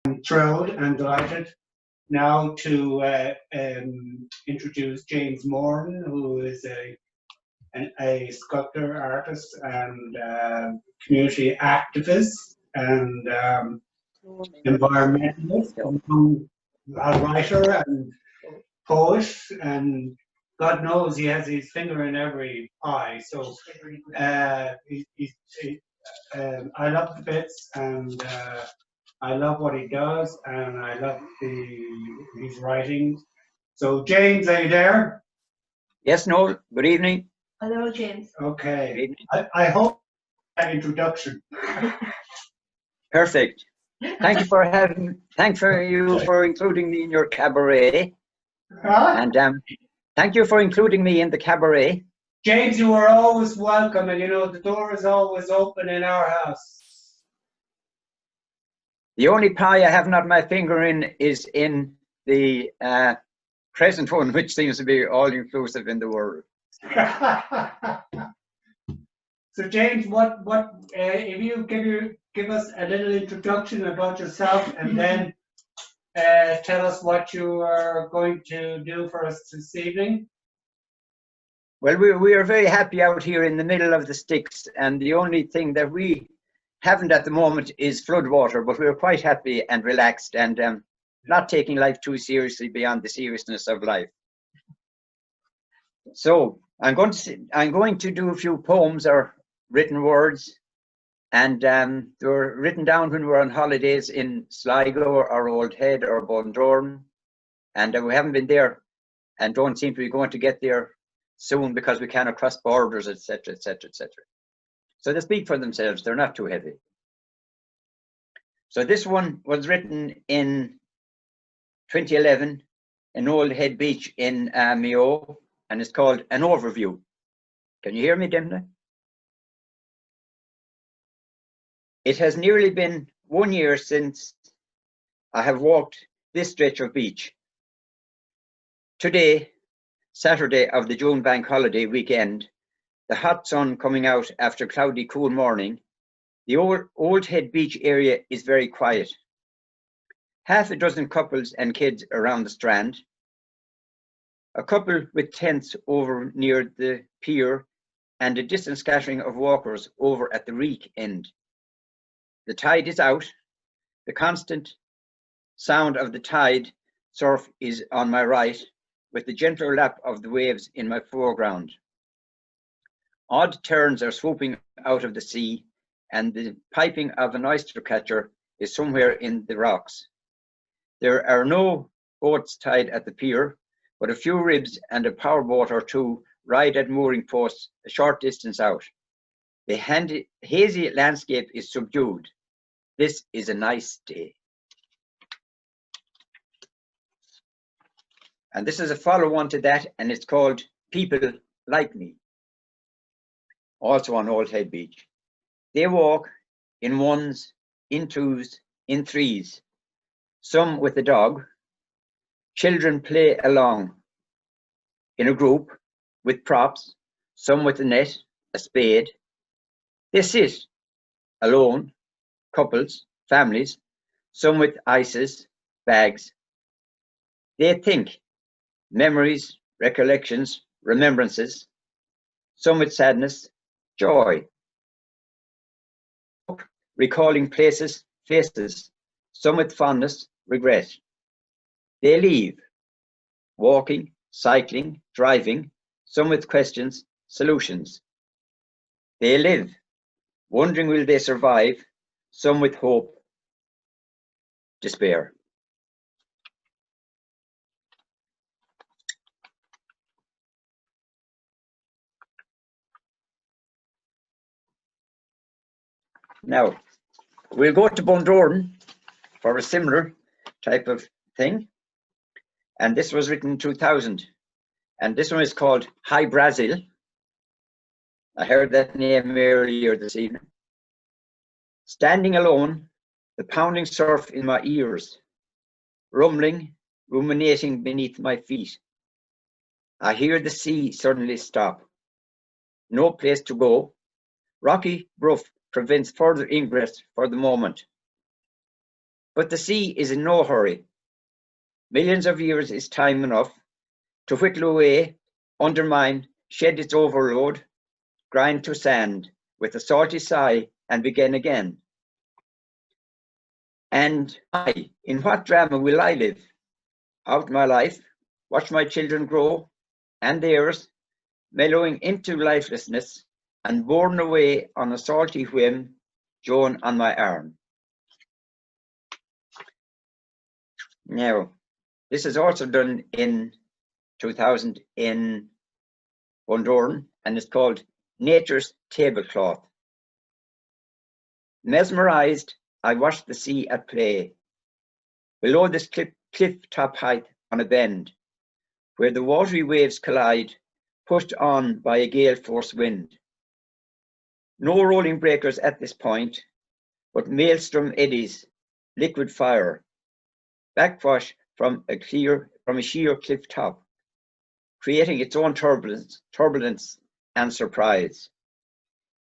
I'm thrilled and delighted now to introduce James Moran, who is a sculptor, artist, and community activist and environmentalist, and a writer and poet, and God knows he has his finger in every pie. So I love the bits, and I love what he does, and I love his writings. So, James, are you there? Yes, Noel. Good evening. Hello, James. Okay. I hope that introduction. Perfect. Thank you for including me in your cabaret. Huh? And thank you for including me in the cabaret. James, you are always welcome, and you know the door is always open in our house. The only pie I have not my finger in is in the present one, which seems to be all-inclusive in the world. So, James, if you give us a little introduction about yourself, and then tell us what you are going to do for us this evening. Well, we are very happy out here in the middle of the sticks, and the only thing that we haven't at the moment is flood water, but we're quite happy and relaxed and not taking life too seriously beyond the seriousness of life. So I'm going to do a few poems or written words, and they were written down when we were on holidays in Sligo or Old Head or Bondurne, and we haven't been there and don't seem to be going to get there soon because we cannot cross borders, etc., etc., etc. So they speak for themselves. They're not too heavy. So this one was written in 2011 in Old Head Beach in Mayo, and it's called An Overview. Can you hear me dimly? It has nearly been 1 year since I have walked this stretch of beach. Today, Saturday of the June bank holiday weekend, the hot sun coming out after a cloudy, cool morning, the Old Head Beach area is very quiet. Half a dozen couples and kids around the strand, a couple with tents over near the pier, and a distant scattering of walkers over at the reek end. The tide is out. The constant sound of the tide surf is on my right, with the gentle lap of the waves in my foreground. Odd terns are swooping out of the sea, and the piping of an oyster catcher is somewhere in the rocks. There are no boats tied at the pier, but a few ribs and a powerboat or two ride at mooring posts a short distance out. The hazy landscape is subdued. This is a nice day. And this is a follow-on to that, and it's called People Like Me, also on Old Head Beach. They walk in ones, in twos, in threes, some with a dog. Children play along in a group with props, some with a net, a spade. They sit alone, couples, families, some with ices, bags. They think, memories, recollections, remembrances, some with sadness, joy. Recalling places, faces, some with fondness, regret. They leave, walking, cycling, driving, some with questions, solutions. They live, wondering will they survive, some with hope, despair. Now, we'll go to Bondurne for a similar type of thing. And this was written in 2000. And this one is called Hi Brazil. I heard that name earlier this evening. Standing alone, the pounding surf in my ears, rumbling, ruminating beneath my feet. I hear the sea suddenly stop. No place to go. Rocky Brough prevents further ingress for the moment. But the sea is in no hurry. Millions of years is time enough to whittle away, undermine, shed its overload, grind to sand with a salty sigh and begin again. And in what drama will I live? Out my life, watch my children grow, and theirs, mellowing into lifelessness, and borne away on a salty whim, Joan on my arm. Now, this is also done in 2000 in Bondurne, and it's called Nature's Tablecloth. Mesmerized, I watched the sea at play, below this cliff top height on a bend, where the watery waves collide, pushed on by a gale force wind. No rolling breakers at this point, but maelstrom eddies, liquid fire, backwash from a sheer cliff top, creating its own turbulence and surprise.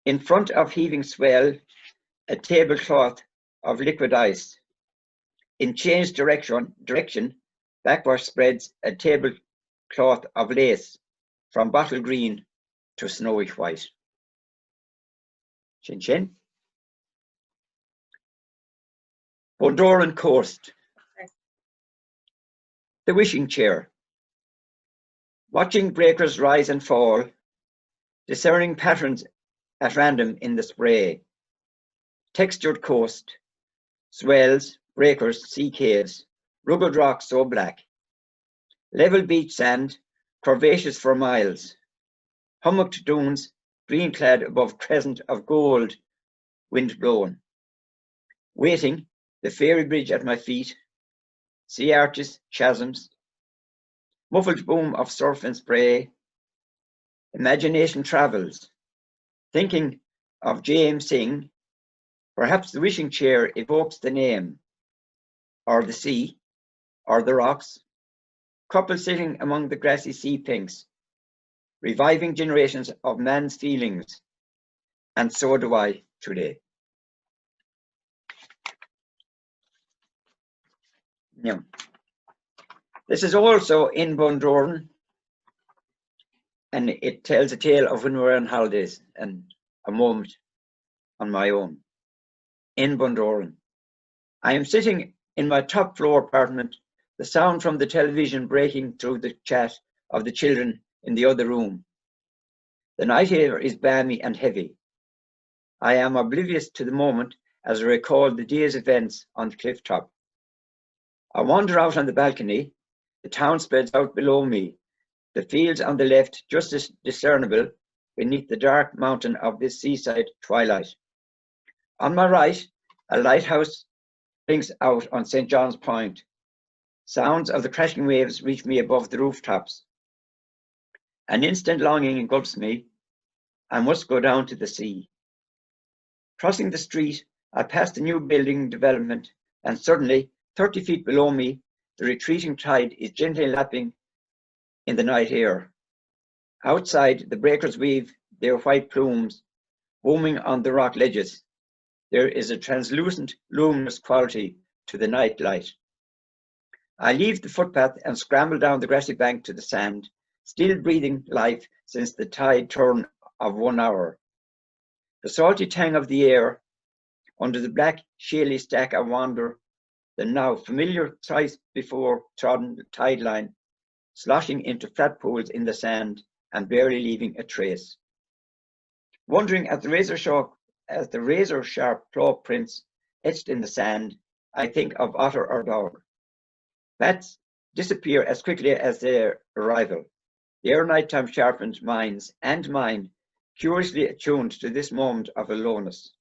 In front of heaving swell, a tablecloth of liquid ice. In changed direction, backwash spreads a tablecloth of lace from bottle green to snowy white. Chin chin. Bondurne coast. The wishing chair. Watching breakers rise and fall, discerning patterns at random in the spray. Textured coast, swells, breakers, sea caves, rugged rocks so black. Level beach sand, curvaceous for miles. Hummocked dunes, green clad above crescent of gold, wind blown. Waiting, the fairy bridge at my feet, sea arches, chasms, muffled boom of surf and spray. Imagination travels, thinking of James Sing. Perhaps the wishing chair evokes the name, or the sea, or the rocks. Couples sitting among the grassy sea pinks, reviving generations of man's feelings, and so do I today. Yeah. This is also in Bondurne, and it tells a tale of when we were on holidays and a moment on my own. In Bondurne, I am sitting in my top floor apartment, the sound from the television breaking through the chat of the children in the other room. The night air is balmy and heavy. I am oblivious to the moment as I recall the day's events on the cliff top. I wander out on the balcony. The town spreads out below me, the fields on the left just as discernible beneath the dark mountain of this seaside twilight. On my right, a lighthouse blinks out on St. John's Point. Sounds of the crashing waves reach me above the rooftops. An instant longing engulfs me. I must go down to the sea. Crossing the street, I pass the new building development, and suddenly, 30 feet below me, the retreating tide is gently lapping in the night air. Outside, the breakers weave their white plumes, booming on the rock ledges. There is a translucent, luminous quality to the night light. I leave the footpath and scramble down the grassy bank to the sand, still breathing life since the tide turn of 1 hour. The salty tang of the air, under the black, shaly stack I wander, the now familiar thrice before trodden tide line, sloshing into flat pools in the sand and barely leaving a trace. Wondering at the razor sharp claw prints etched in the sand, I think of otter or dog. Bats disappear as quickly as their arrival. Their nighttime sharpened minds and mine, curiously attuned to this moment of aloneness.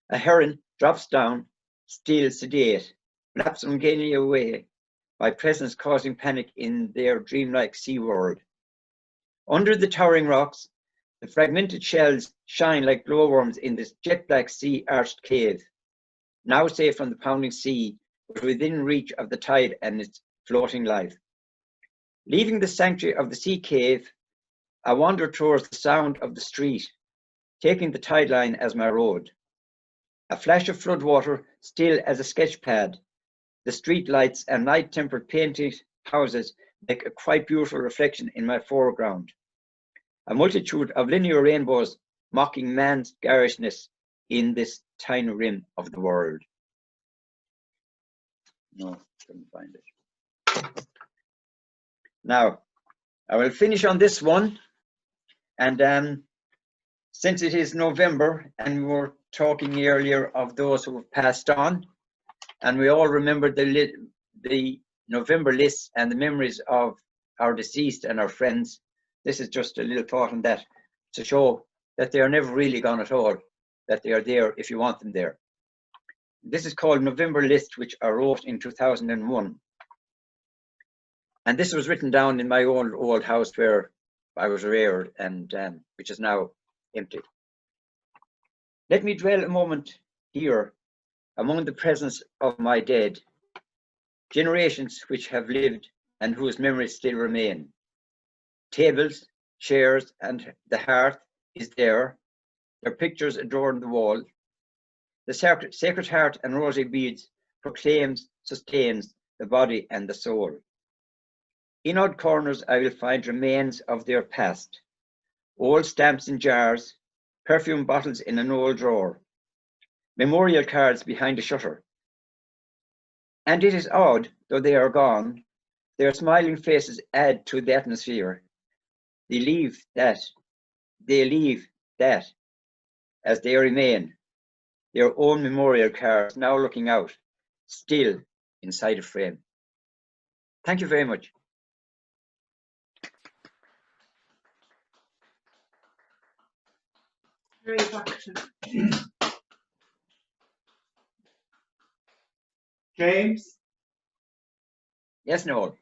A heron drops down, still sedate, flaps ungainly away, my presence causing panic in their dreamlike sea world. Under the towering rocks, the fragmented shells shine like glowworms in this jet-black sea-arched cave, now safe from the pounding sea, but within reach of the tide and its floating life. Leaving the sanctuary of the sea cave, I wander towards the sound of the street, taking the tide line as my road. A flash of floodwater still as a sketch pad. The street lights and light-tempered painted houses make a quite beautiful reflection in my foreground. A multitude of linear rainbows mocking man's garishness in this tiny rim of the world. No, couldn't find it. Now, I will finish on this one. And since it is November and we were talking earlier of those who have passed on, and we all remember the November lists and the memories of our deceased and our friends, this is just a little thought on that to show that they are never really gone at all, that they are there if you want them there. This is called November List, which I wrote in 2001. And this was written down in my old house where I was reared, and which is now empty. Let me dwell a moment here among the presence of my dead, generations which have lived and whose memories still remain. Tables, chairs, and the hearth is there. Their pictures adorn the wall. The Sacred Heart and rosary beads proclaims, sustains the body and the soul. In odd corners I will find remains of their past, old stamps in jars, perfume bottles in an old drawer, memorial cards behind a shutter. And it is odd, though they are gone, their smiling faces add to the atmosphere. They leave that, as they remain, their own memorial cards now looking out, still inside a frame. Thank you very much. Very evocative. James, Yes, Noel.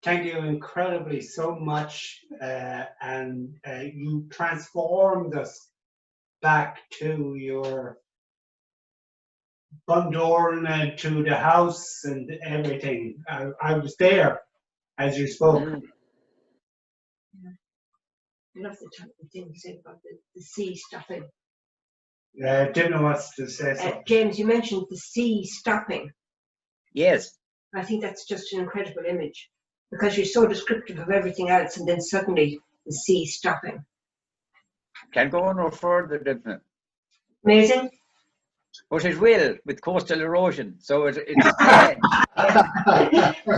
thank you incredibly so much, and you transformed us back to your Bondurne and to the house and everything. I was there as you spoke. I love the thing you said about the sea stopping. Didn't know what to say. So. James, you mentioned the sea stopping. Yes. I think that's just an incredible image because you're so descriptive of everything else, and then suddenly the sea stopping. Can't go no further, definitely. Amazing. But it will with coastal erosion. So it's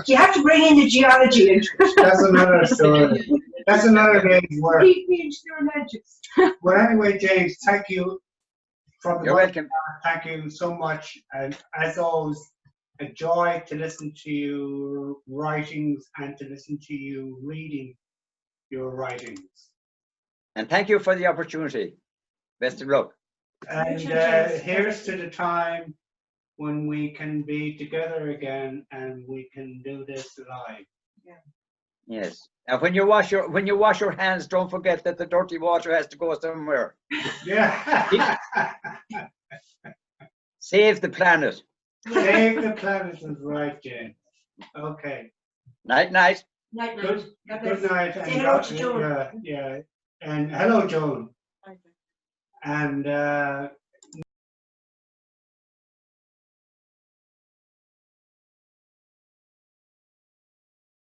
You have to bring in the geology into it. That's another story. That's another day's work. Lead me into the romantics. Well, anyway, James, thank you. You're welcome. Thank you so much. And as always, a joy to listen to your writings and to listen to you reading your writings. And thank you for the opportunity. Best of luck. And here's to the time when we can be together again and we can do this live. Yeah. Yes. And when you wash your hands, don't forget that the dirty water has to go somewhere. Yeah. Save the planet. Save the planet is right, James. Okay. Night, night. Night, night. Good, God good bless. night. Say hello to Joan. Yeah. And hello, Joan. And